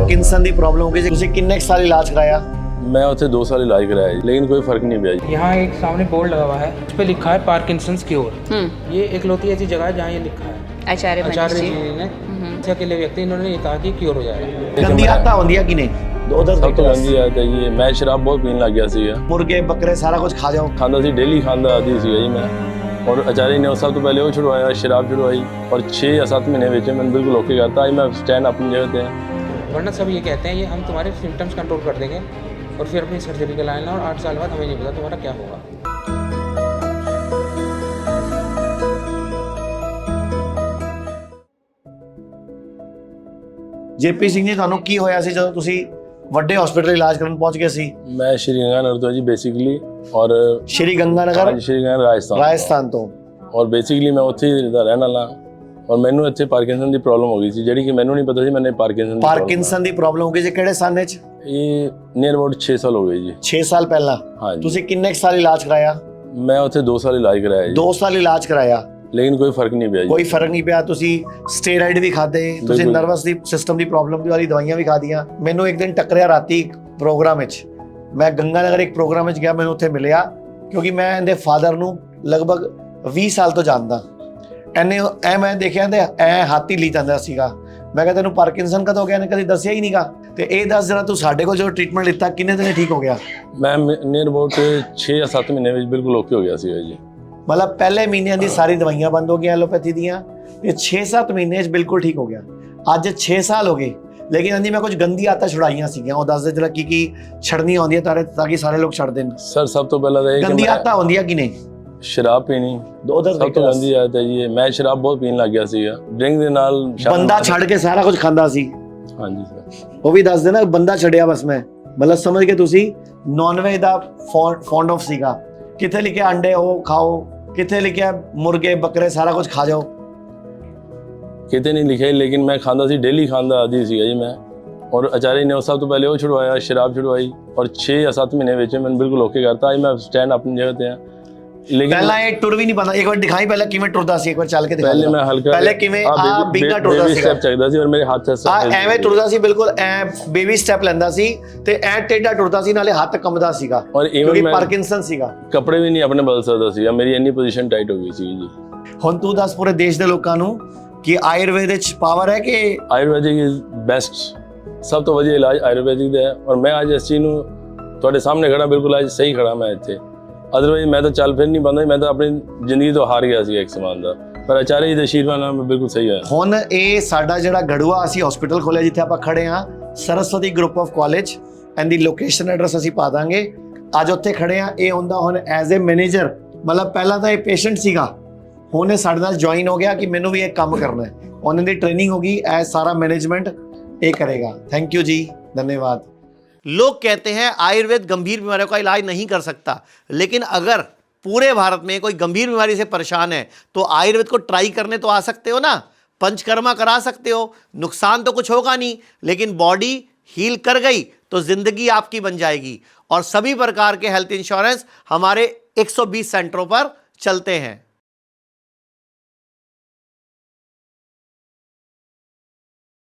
Parkinson ਦੀ problem ਹੋ ਗਈ ਸੀ, ਤੁਸੀਂ ਕਿੰਨੇ ਸਾਲ ਇਲਾਜ ਕਰਾਇਆ? मैं उत्थे 2 साल इलाज कराया जी, लेकिन कोई फर्क नहीं पिया जी। यहाँ एक सामने बोर्ड लगा हुआ है, उस पर लिखा है पार्किंसंस क्योर। ये एकलौती ऐसी जगह है जहाँ ये लिखा है। आचार्य आचार्य जी ने अकेले व्यक्ति इन्होंने ये कहा कि क्योर हो जाएगा। गंदी आदत होंदी कि नहीं? सब तो गंदी आदत है जी। मैं शराब बहुत पीने लग गया सीगा, मुर्गे बकरे सारा कुछ खा जाओ। खांदा सी, डेली खांदा आदि सीगा जी मैं। और आचार्य ने सब तो पहले वो छुड़वाया, शराब छुड़वाई और 6 या 7 महीने में मैंने बिल्कुल ओके करता। आज मैं स्टैंड अपनी जगह पे है। वरना सब ये कहते हैं ये हम तुम्हारे सिम्टम्स कंट्रोल कर देंगे और फिर अपनी सर्जरी का लाइन और 8 साल बाद हमें नहीं पता तुम्हारा क्या होगा। जेपी सिंह जी, ਤੁਹਾਨੂੰ ਕੀ ਹੋਇਆ ਸੀ ਜਦੋਂ ਤੁਸੀਂ ਵੱਡੇ ਹਸਪੀਟਲ ਇਲਾਜ ਕਰਨ ਪਹੁੰਚ ਗਏ ਸੀ? मैं श्री गंगानगर तो जी बेसिकली, और ਸ਼੍ਰੀ ਗੰਗਾਨਗਰ श्री गंगानगर ਰਾਜਸਥਾਨ ਤੋਂ। और बेसिकली मैं ਉੱਥੇ ਦਾ ਰਹਿਣ ਵਾਲਾ और ਮੈਨੂੰ ਇੱਥੇ ਪਾਰਕਿੰਸਨ ਦੀ ਪ੍ਰੋਬਲਮ ਹੋ ਗਈ ਸੀ, ਜਿਹੜੀ ਕਿ ਮੈਨੂੰ ਨਹੀਂ ਪਤਾ ਸੀ ਮੈਨੇ ਪਾਰਕਿੰਸਨ ਦੀ ਪ੍ਰੋਬਲਮ ਹੋ ਗਈ ਸੀ। ਕਿਹੜੇ ਸਾਲ ਵਿੱਚ? ਇਹ ਨੀਅਰ ਅਬਾਊਟ 6 ਸਾਲ ਹੋ ਗਏ ਜੀ। 6 ਸਾਲ ਪਹਿਲਾਂ? ਹਾਂਜੀ। ਤੁਸੀਂ ਕਿੰਨੇ ਸਾਲ ਇਲਾਜ ਕਰਾਇਆ? ਮੈਂ ਉੱਥੇ 2 ਸਾਲ ਇਲਾਜ ਕਰਾਇਆ ਜੀ। 2 ਸਾਲ ਇਲਾਜ ਕਰਾਇਆ, ਲੇਕਿਨ ਕੋਈ ਫਰਕ ਨਹੀਂ ਪਿਆ ਜੀ। ਕੋਈ ਫਰਕ ਨਹੀਂ ਪਿਆ। ਤੁਸੀਂ ਸਟੀਰੋਇਡ ਵੀ ਖਾਦੇ, ਤੁਸੀਂ ਨਰਵਸ ਦੀ ਸਿਸਟਮ ਦੀ ਪ੍ਰੋਬਲਮ ਵਾਲੀ ਦਵਾਈਆਂ ਵੀ ਖਾਦੀਆਂ। ਮੈਨੂੰ ਇੱਕ ਦਿਨ ਟੱਕਰਿਆ ਰਾਤੀ ਪ੍ਰੋਗਰਾਮ ਵਿੱਚ, ਮੈਂ ਗੰਗਾਨਗਰ ਇੱਕ ਪ੍ਰੋਗਰਾਮ ਵਿੱਚ ਗਿਆ, ਮੈਨੂੰ ਉੱਥੇ ਮਿਲਿਆ ਕਿਉਂਕਿ ਮੈਂ ਇਹਦੇ ਫਾਦਰ ਨੂੰ ਲਗਭਗ 20 ਸਾਲ ਤੋਂ ਜਾਣਦਾ। ਇਹਨੇ ਐ ਮੈਂ ਦੇਖਿਆ ਤੇ ਐ ਹੱਥ ਹੀ ਲਈ ਜਾਂਦਾ ਸੀਗਾ। ਮੈਂ ਕਿਹਾ ਤੈਨੂੰ ਪਾਰਕਿੰਸਨ ਕਦੋਂ ਹੋ ਗਿਆ? ਇਹਨੇ ਕਦੀ ਦੱਸਿਆ ਹੀ ਨਹੀਂਗਾ। ਤੇ ਇਹ ਦੱਸ ਜਰਾ, ਤੂੰ ਸਾਡੇ ਕੋਲ ਜੋ ਟ੍ਰੀਟਮੈਂਟ ਲਿੱਤਾ ਕਿੰਨੇ ਦਿਨ ਠੀਕ ਹੋ ਗਿਆ? ਮੈਂ ਨੀਅਰ ਅਬਾਊਟ 6 ਜਾਂ 7 ਮਹੀਨੇ ਵਿੱਚ ਬਿਲਕੁਲ ਓਕੇ ਹੋ ਗਿਆ ਸੀਗਾ ਜੀ। ਮਤਲਬ ਪਹਿਲੇ ਮਹੀਨਿਆਂ ਦੀ ਸਾਰੀ ਦਵਾਈਆਂ ਬੰਦ ਹੋ ਗਈਆਂ ਐਲੋਪੈਥੀ ਦੀਆਂ, ਤੇ 6-7 ਮਹੀਨੇ 'ਚ ਬਿਲਕੁਲ ਠੀਕ ਹੋ ਗਿਆ। ਅੱਜ 6 ਸਾਲ ਹੋ ਗਏ, ਲੇਕਿਨ ਅੰਦੀ ਮੈਂ ਕੁਝ ਗੰਦੀ ਆਦਤਾਂ ਛੁਡਾਈਆਂ ਸੀਗੀਆਂ। ਉਹ ਦੱਸਦੇ ਜਰਾ ਕੀ ਛੱਡਣੀ ਆਉਂਦੀ ਹੈ ਤਾਂ ਕਿ ਸਾਰੇ ਲੋਕ ਛੱਡ ਦੇਣ। ਸਰ ਸਭ ਤੋਂ ਪਹਿਲਾਂ ਤਾਂ ਇਹ ਗੰਦੀ ਆਦਤਾਂ ਹੁੰਦੀਆਂ ਕਿ ਨਹੀਂ? ਸ਼ਰਾਬ ਪੀਣੀ ਸਭ ਤੋਂ ਗੰਦੀ ਆਦਤ ਹੈ ਜੀ। ਮੈਂ ਸ਼ਰਾਬ ਬਹੁਤ ਪੀਣ ਲੱਗ ਗਿਆ ਸੀਗਾ, ਡਰਿੰਕ ਦੇ ਨਾਲ ਬੰਦਾ ਛੱਡ ਕੇ ਸਾਰਾ ਕੁਝ ਖਾਂਦਾ ਸੀ। ਹਾਂਜੀ ਸਰ, ਉਹ ਵੀ ਦੱਸ ਦੇਣਾ, ਬੰਦਾ ਛੱਡਿਆ ਬਸ ਮੈਂ, ਮਤਲਬ ਸਮਝ ਕੇ ਤੁਸੀਂ non veg the fond of ਸੀਗਾ। ਕਿੱਥੇ ਲਿਖਿਆ ਅੰਡੇ ਉਹ ਖਾਓ, ਕਿੱਥੇ ਲਿਖਿਆ ਮੁਰਗੇ ਬੱਕਰੇ ਸਾਰਾ ਕੁਝ ਖਾ ਜਾਓ? ਕਿਤੇ ਨਹੀਂ ਲਿਖਿਆ, ਲੇਕਿਨ ਮੈਂ ਖਾਂਦਾ ਸੀ, ਡੇਲੀ ਖਾਂਦਾ ਆਦੀ ਸੀਗਾ ਜੀ ਮੈਂ। ਔਰ ਆਚਾर्य ਨੇ ਸਭ ਤੋਂ ਪਹਿਲੇ ਉਹ ਛੁਡਵਾਇਆ, ਸ਼ਰਾਬ ਛੁਡਵਾਈ ਔਰ 6 ਜਾਂ 7 ਮਹੀਨੇ ਵਿੱਚ ਮੈਨੂੰ ਬਿਲਕੁਲ ਓਕੇ ਕਰਤਾ। ਅੱਜ ਮੈਂ ਸਟੈਂਡ ਆਪਣੀ ਜਗ੍ਹਾ ਤੇ ਹਾਂ। लेकिन पहला ये टुर भी नहीं पाता। एक बार दिखाई पहले किवें टुरदा सी, एक बार चल के दिखा। पहले मैं हल्का पहले किवें आ बिंगा टुरदा सी, स्टेप चकदा सी और मेरे हाथ से ਐਵੇਂ ਟੁਰਦਾ ਸੀ, ਬਿਲਕੁਲ ਐ ਬੇਬੀ ਸਟੈਪ ਲੈਂਦਾ ਸੀ ਤੇ ਐ ਟੇਢਾ ਟੁਰਦਾ ਸੀ, ਨਾਲੇ ਹੱਥ ਕੰਬਦਾ ਸੀਗਾ ਕਿਉਂਕਿ ਪਾਰਕਿੰਸਨ ਸੀਗਾ। ਕੱਪੜੇ ਵੀ ਨਹੀਂ ਆਪਣੇ ਬਦਲ ਸਕਦਾ ਸੀਗਾ, ਮੇਰੀ ਇੰਨੀ ਪੋਜੀਸ਼ਨ ਟਾਈਟ ਹੋ ਗਈ ਸੀ ਜੀ। ਹੁਣ ਤੂੰ ਦੱਸ ਪੂਰੇ ਦੇਸ਼ ਦੇ ਲੋਕਾਂ ਨੂੰ ਕਿ ਆਯੁਰਵੇਦ ਵਿੱਚ ਪਾਵਰ ਹੈ ਕਿ? ਆਯੁਰਵੈਦਿਕ ਇਜ਼ ਬੈਸਟ, ਸਭ ਤੋਂ ਵਧੀਆ ਇਲਾਜ ਆਯੁਰਵੈਦਿਕ ਦਾ ਹੈ। ਔਰ ਮੈਂ ਅੱਜ ਇਸ ਚੀਜ਼ ਨੂੰ ਤੁਹਾਡੇ ਸਾਹਮਣੇ ਖੜਾ, ਬਿਲਕੁਲ ਅੱਜ ਸਹੀ ਖੜਾ ਮੈਂ ਇੱਥੇ। ਅਦਰਵਾਈਜ਼ ਮੈਂ ਤਾਂ ਚੱਲ ਫਿਰ ਨਹੀਂ ਪਾਉਂਦਾ, ਮੈਂ ਤਾਂ ਆਪਣੀ ਜ਼ਿੰਦਗੀ ਤੋਂ ਹਾਰ ਗਿਆ ਸੀ ਇੱਕ ਸਮਾਨ ਦਾ, ਪਰ ਆਚਾर्य ਜੀ ਦੇ ਆਸ਼ੀਰਵਾਦ ਨਾਲ ਮੈਂ ਬਿਲਕੁਲ ਸਹੀ ਹੋਇਆ। ਹੁਣ ਇਹ ਸਾਡਾ ਜਿਹੜਾ ਗੜੂਆ ਅਸੀਂ ਹਸਪੀਟਲ ਖੋਲਿਆ ਜਿੱਥੇ ਆਪਾਂ ਖੜੇ ਹਾਂ, ਸਰਸਵਤੀ ਗਰੁੱਪ ਆਫ ਕਾਲਜ, ਇਹਦੀ ਲੋਕੇਸ਼ਨ ਐਡਰੈਸ ਅਸੀਂ ਪਾ ਦਾਂਗੇ। ਅੱਜ ਉੱਥੇ ਖੜੇ ਹਾਂ, ਇਹ ਹੁੰਦਾ ਹੁਣ ਐਜ਼ ਏ ਮੈਨੇਜਰ। ਮਤਲਬ ਪਹਿਲਾਂ ਤਾਂ ਇਹ ਪੇਸ਼ੈਂਟ ਸੀਗਾ, ਹੁਣ ਇਹ ਸਾਡੇ ਨਾਲ ਜੁਆਇਨ ਹੋ ਗਿਆ ਕਿ ਮੈਨੂੰ ਵੀ ਇਹ ਕੰਮ ਕਰਨਾ ਹੈ। ਉਹਨਾਂ ਦੀ ਟ੍रेनिंग होगी, ਐ ਸਾਰਾ मैनेजमेंट ये करेगा। थैंक यू जी, धन्यवाद। लोग कहते हैं आयुर्वेद गंभीर बीमारियों का इलाज नहीं कर सकता, लेकिन अगर पूरे भारत में कोई गंभीर बीमारी से परेशान है तो आयुर्वेद को ट्राई करने तो आ सकते हो ना, पंचकर्मा करा सकते हो, नुकसान तो कुछ होगा नहीं, लेकिन बॉडी हील कर गई तो जिंदगी आपकी बन जाएगी। और सभी प्रकार के हेल्थ इंश्योरेंस हमारे 120 सेंटरों पर चलते हैं।